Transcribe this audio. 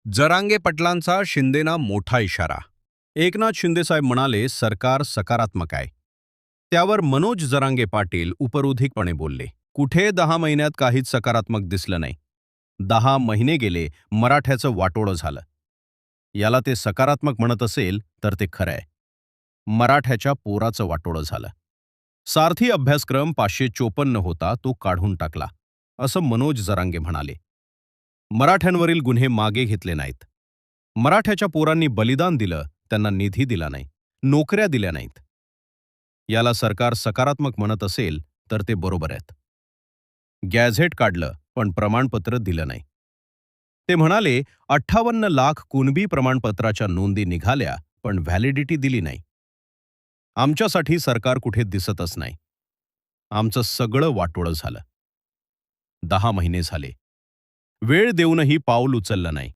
जरांगे पटलांचा शिंदेना मोठा इशारा. एकनाथ शिंदेसाहेब म्हणाले, सरकार सकारात्मक आहे. त्यावर मनोज जरांगे पाटील उपरोधिकपणे बोलले, कुठे 10 महिन्यात काहीच सकारात्मक दिसलं नाही. 10 महिने गेले, मराठ्याचं वाटोळं झालं. याला ते सकारात्मक म्हणत असेल तर ते खरं आहे. मराठ्याच्या पोराचं वाटोळं झालं. सारथी अभ्यासक्रम 554 होता, तो काढून टाकला, असं मनोज जरांगे म्हणाले. मराठ्यांवरील गुन्हे मागे घेतले नाहीत. मराठ्याच्या पोरांनी बलिदान दिलं, त्यांना निधी दिला नाही, नोकऱ्या दिल्या नाहीत. याला सरकार सकारात्मक म्हणत असेल तर ते बरोबर आहेत. गॅझेट काढलं पण प्रमाणपत्र दिलं नाही. ते म्हणाले, 58 लाख कुणबी प्रमाणपत्राच्या नोंदी निघाल्या पण व्हॅलिडिटी दिली नाही. आमच्यासाठी सरकार कुठे दिसतच नाही. आमचं सगळं वाटोळं झालं. 10 महिने झाले. वेळ देऊनही पाऊल उचललं नाही.